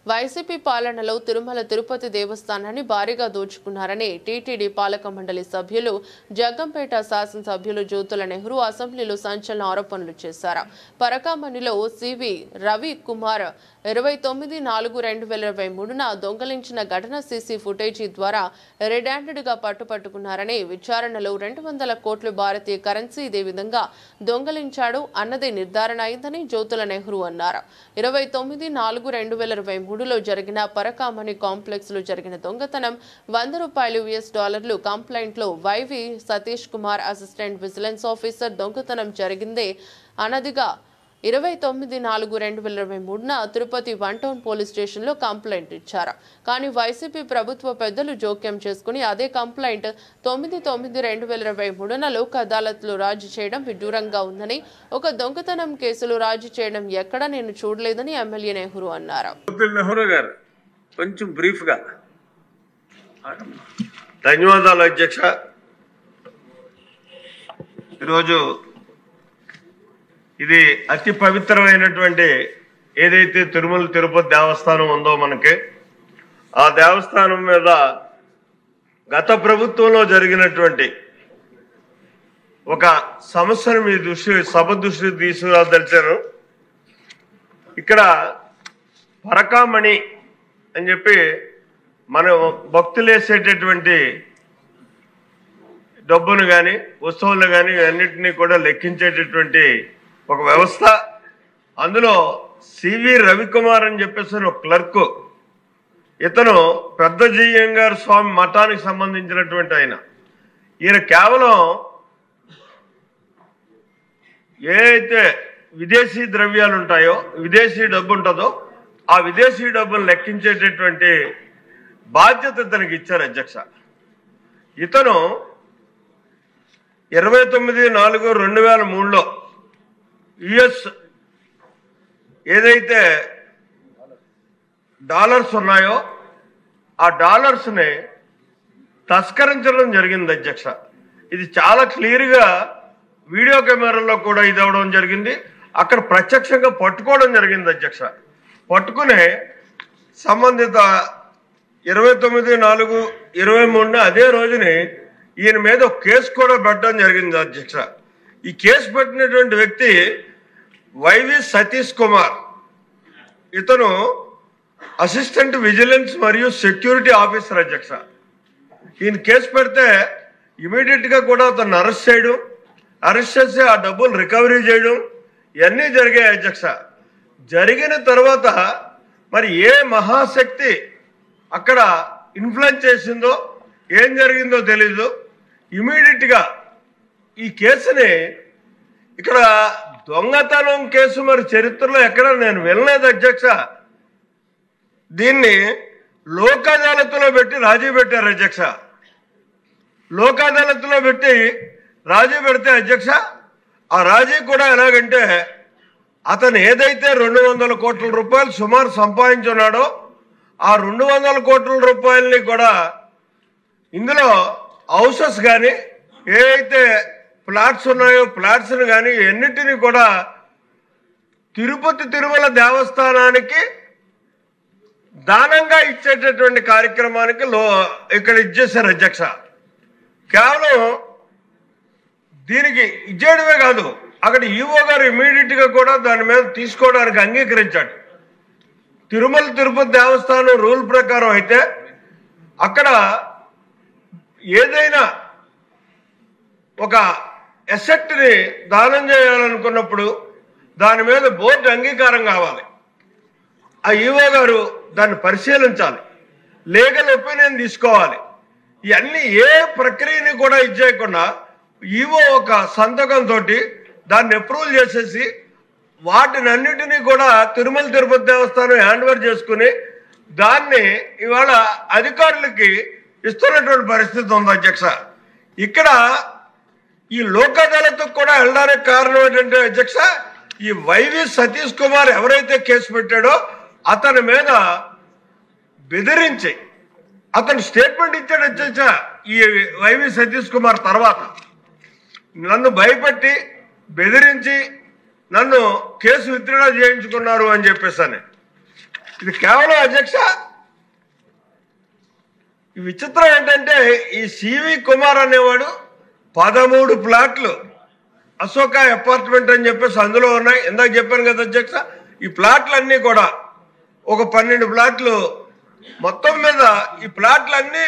YCP పాలనలో తిరుమల తిరుపతి దేవస్థానాన్ని భారీగా దోచుకున్నారని TTD పాలక మండలి సభ్యులు జగ్గంపేట శాసనసభ్యులు జ్యోతుల నెహ్రూ అసెంబ్లీలో సంచలన ఆరోపణలు చేశారు. పరకామణిలో సివి రవి కుమార్ 29/4/2023న దొంగలించిన ఘటన సీసీ ఫుటేజీ ద్వారా రెడ్ హ్యాండెడ్గా పట్టుకున్నారని, విచారణలో 200 కోట్ల భారతీయ కరెన్సీ ఇదే విధంగా దొంగలించాడు అన్నదే నిర్ధారణ అయిందని జ్యోతుల నెహ్రూ అన్నారు. 29/4/2023లో జరిగిన పరకామణి కాంప్లెక్స్ లో జరిగిన దొంగతనం $100 కంప్లైంట్లో YV Satish Kumar assistant vigilance officer దొంగతనం జరిగిందే అన్నదిగా 29/4/2023న తిరుపతి 1 టౌన్ పోలీస్ స్టేషన్లో కంప్లైంట్ ఇచ్చారు. కానీ వైసీపీ ప్రభుత్వ పెద్దలు జోక్యం చేసుకుని అదే కంప్లైంట్ 9/9/2023న లోక్ అదాలత్లో రాజీ చేయడం విడ్డూరంగా ఉందని, ఒక దొంగతనం కేసులో రాజీ చేయడం ఎక్కడ నేను చూడలేదని ఎమ్మెల్యే నెహ్రూ అన్నారు. కొంచెం బ్రీఫ్ గా ధన్యవాదాలు అధ్యక్ష. ఈరోజు ఇది అతి పవిత్రమైనటువంటి ఏదైతే తిరుమల తిరుపతి దేవస్థానం ఉందో మనకి, ఆ దేవస్థానం మీద గత ప్రభుత్వంలో జరిగినటువంటి ఒక సమస్యను మీ సభ దృష్టి తీసుకురాదలిచారు. ఇక్కడ పరకామణి అని చెప్పి మన భక్తులు వేసేటటువంటి డబ్బును కానీ వస్తువులను కానీ అన్నిటినీ కూడా లెక్కించేటటువంటి ఒక వ్యవస్థ. అందులో సివి రవికుమార్ అని చెప్పేసి ఒక క్లర్క్, ఇతను పెద్ద జీయంగారు స్వామి మఠానికి సంబంధించినటువంటి ఈయన కేవలం ఏ అయితే విదేశీ ద్రవ్యాలు ఉంటాయో, విదేశీ డబ్బు ఉంటుందో ఆ విదేశీ డబ్బును లెక్కించేటటువంటి బాధ్యత ఇతనికి ఇచ్చారు అధ్యక్ష. ఇతను 29/4/2003లో యుఎస్ ఏదైతే డాలర్స్ ఉన్నాయో ఆ డాలర్స్ని తస్కరించడం జరిగింది అధ్యక్ష. ఇది చాలా క్లియర్గా వీడియో కెమెరాల్లో కూడా ఇది అవ్వడం జరిగింది. అక్కడ ప్రత్యక్షంగా పట్టుకోవడం జరిగింది అధ్యక్ష. పట్టుకునే సంబంధిత 29/4/23న అదే రోజుని ఈయన మీద ఒక కేసు కూడా పెట్టడం జరిగింది అధ్యక్ష. ఈ కేసు పెట్టినటువంటి వ్యక్తి వైవి సతీష్ కుమార్. ఇతను అసిస్టెంట్ విజిలెన్స్ మరియు సెక్యూరిటీ ఆఫీసర్ అధ్యక్ష. ఈయన కేసు పెడితే ఇమీడియట్గా కూడా అతను అరెస్ట్ చేయడం, అరెస్ట్ చేసి ఆ డబ్బులు రికవరీ చేయడం ఇవన్నీ జరిగాయి అధ్యక్ష. జరిగిన తర్వాత మరి ఏ మహాశక్తి అక్కడ ఇన్ఫ్లుయెన్స్ చేసిందో, ఏం జరిగిందో తెలీదు. ఇమీడియట్గా ఈ కేసుని ఇక్కడ దొంగతనం కేసు మరి చరిత్రలో ఎక్కడ నేను వెళ్ళలేదు అధ్యక్ష. దీన్ని లోక్ అదాలత్లో పెట్టి రాజీ పెట్టారు అధ్యక్ష. లోక్ అదాలత్లో పెట్టి రాజీ పెడితే అధ్యక్ష, ఆ రాజీ కూడా ఎలాగంటే అతను ఏదైతే 200 కోట్ల రూపాయలు సుమారు సంపాదించున్నాడో ఆ 200 కోట్ల రూపాయలని కూడా ఇందులో హౌసెస్ కానీ ఏవైతే ఫ్లాట్స్ ఉన్నాయో ఫ్లాట్స్ని కానీ ఎన్నిటినీ కూడా తిరుమల దేవస్థానానికి దానంగా ఇచ్చేటటువంటి కార్యక్రమానికి ఇక్కడ ఇచ్చేశారు అధ్యక్ష. కేవలం దీనికి ఇచ్చేయడమే కాదు, అక్కడ ఈవో గారు ఇమీడియట్గా కూడా దాని మీద తీసుకోవడానికి అంగీకరించాడు. తిరుమల తిరుపతి దేవస్థానం రూల్ ప్రకారం అయితే అక్కడ ఏదైనా ఒక అసెట్ని దానం చేయాలనుకున్నప్పుడు దాని మీద బోర్డు అంగీకారం కావాలి. ఆ ఈవో గారు దాన్ని పరిశీలించాలి, లీగల్ ఒపీనియన్ తీసుకోవాలి. ఇవన్నీ ఏ ప్రక్రియని కూడా ఇచ్చేయకుండా ఈవో ఒక సంతకంతో దాన్ని అప్రూవల్ చేసేసి వాటిని అన్నిటినీ కూడా తిరుమల తిరుపతి దేవస్థానం హ్యాండ్ ఓవర్ చేసుకుని దాన్ని ఇవాళ అధికారులకి ఇస్తున్నటువంటి పరిస్థితి ఉంది అధ్యక్ష. ఇక్కడ ఈ లోక్ అదాలత్కు కూడా వెళ్ళడానికి కారణం ఏంటంటే అధ్యక్ష, ఈ వైవి సతీష్ కుమార్ ఎవరైతే కేసు పెట్టాడో అతని మీద బెదిరించి అతను స్టేట్మెంట్ ఇచ్చాడు అధ్యక్ష. ఈ వైవి సతీష్ కుమార్ తర్వాత నన్ను భయపెట్టి బెదిరించి నన్ను కేసు విత్డ్రా చేయించుకున్నారు అని చెప్పేసాను. ఇది కేవలం అధ్యక్ష ఈ విచిత్రం ఏంటంటే ఈ సివి కుమార్ అనేవాడు 13 ప్లాట్లు అశోక అపార్ట్మెంట్ అని చెప్పేసి అందులో ఉన్నాయి. ఇందాక చెప్పాను కదా అధ్యక్ష, ఈ ప్లాట్లన్నీ కూడా ఒక 12 ప్లాట్లు మొత్తం మీద ఈ ప్లాట్లన్నీ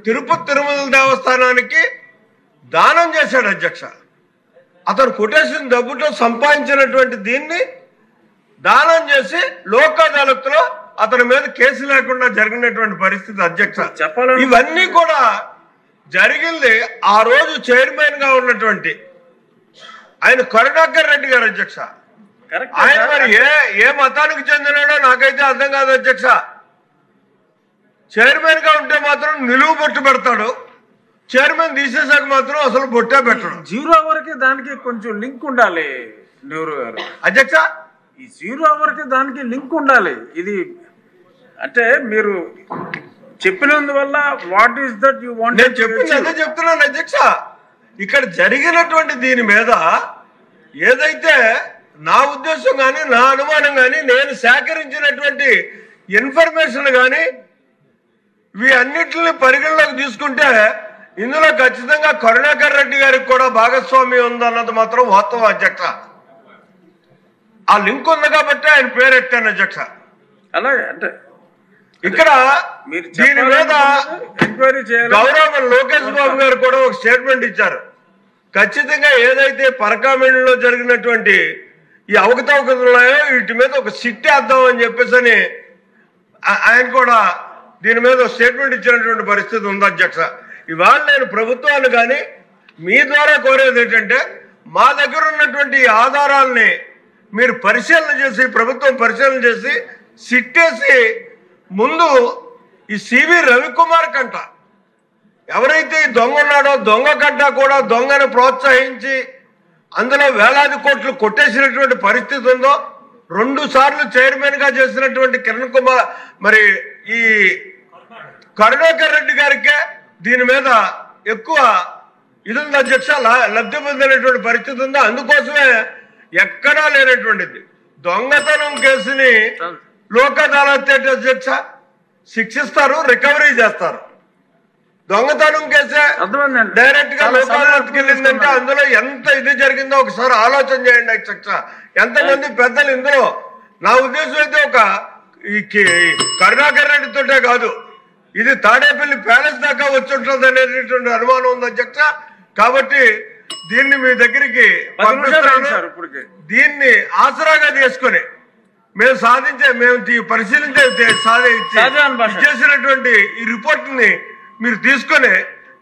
తిరుపతి తిరుమల దేవస్థానానికి దానం చేశాడు అధ్యక్ష. అతను కొటేషన్ డబ్బుతో సంపాదించినటువంటి దీన్ని దానం చేసి లోక్ అదాలత్లో అతని మీద కేసు లేకుండా జరిగినటువంటి పరిస్థితి అధ్యక్ష. ఇవన్నీ కూడా జరిగింది ఆ రోజు చైర్మన్ గా ఉన్నటువంటి ఆయన కరుణాకర్ రెడ్డి గారు అధ్యక్ష. ఆయన మరి ఏ మతానికి చెందినాడో నాకైతే అర్థం కాదు అధ్యక్ష. చైర్మన్ గా ఉంటే మాత్రం నిలువు బొట్టు పెడతాడు, చైర్మన్ తీసేసాక మాత్రం అసలు బొట్టే పెట్టడం. 0 అవర్కి దానికి కొంచెం లింక్ ఉండాలి నెహ్రూ గారు అధ్యక్ష. ఈ 0 అవర్కి దానికి లింక్ ఉండాలి. ఇది అంటే మీరు చెప్పినందువల్ల what is that you want నేను చెప్పింది అదే చెప్తున్నాను అధ్యక్ష. ఇక్కడ జరిగినటువంటి దీని మీద ఏదైతే నా ఉద్దేశం కానీ నా అనుమానం కానీ నేను సేకరించినటువంటి ఇన్ఫర్మేషన్ కానీ ఇవి అన్నిటిని పరిగణలోకి తీసుకుంటే ఇందులో ఖచ్చితంగా కరుణాకర్ రెడ్డి గారికి కూడా భాగస్వామ్యం ఉందన్నది మాత్రం వాస్తవం అధ్యక్ష. ఆ లింక్ ఉంది కాబట్టి ఆయన పేరు ఎత్తాను అధ్యక్ష. అలాగే అంటే ఇక్కడ దీని మీద ఎంక్వైరీ చేయాలి. గౌరవ లోకేష్ బాబు గారు కూడా ఒక స్టేట్మెంట్ ఇచ్చారు. ఖచ్చితంగా ఏదైతే పరకామణిలో జరిగినటువంటి ఈ అవకతవకలు ఉన్నాయో వీటి మీద ఒక సిట్ వేద్దాం అని చెప్పేసి అని ఆయన కూడా దీని మీద స్టేట్మెంట్ ఇచ్చినటువంటి పరిస్థితి ఉంది అధ్యక్ష. ఇవాళ నేను ప్రభుత్వాన్ని కానీ మీ ద్వారా కోరేది ఏంటంటే మా దగ్గర ఉన్నటువంటి ఆధారాలని మీరు పరిశీలన చేసి ప్రభుత్వం పరిశీలన చేసి సిట్టేసి ముందు ఈ సివి రవికుమార్ కంట ఎవరైతే ఈ దొంగ ఉన్నాడో దొంగ కంట కూడా దొంగను ప్రోత్సహించి అందులో వేలాది కోట్లు కొట్టేసినటువంటి పరిస్థితి ఉందో 2 సార్లు చైర్మన్ గా చేసినటువంటి కిరణ్ కుమార్ మరి ఈ కరుణాకర్ రెడ్డి గారికే దీని మీద ఎక్కువ ఇది ఉంది అధ్యక్ష, లబ్ధి పొందినటువంటి పరిస్థితి ఉందో. అందుకోసమే ఎక్కడా లేనటువంటిది దొంగతనం కేసుని లోక్ అదాలత్ అధ్యక్ష శిక్షిస్తారు, రికవరీ చేస్తారు. దొంగతనం కేసే డైరెక్ట్ గా లోక్ అదాలత్కి వెళ్ళిందంటే అందులో ఎంత ఇది జరిగిందో ఒకసారి ఆలోచన చేయండి అధ్యక్ష. ఎంతమంది పెద్దలు ఇందులో నా ఉద్దేశం అయితే ఒక ఈ కరుణాకర్ రెడ్డితోటే కాదు, ఇది తాడేపల్లి ప్యాలెస్ దాకా వచ్చి ఉంటుంది అనేటువంటి అనుమానం ఉంది అధ్యక్ష. కాబట్టి దీన్ని మీ దగ్గరికి దీన్ని ఆసరాగా చేసుకుని మేము పరిశీలించే చేసినటువంటి ఈ రిపోర్ట్ ని మీరు తీసుకొని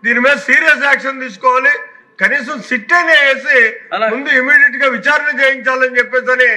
దీని మీద సీరియస్ యాక్షన్ తీసుకోవాలి. కనీసం సిట్ అయినా వేసి ముందు ఇమీడియట్ గా విచారణ చేయించాలని చెప్పేసి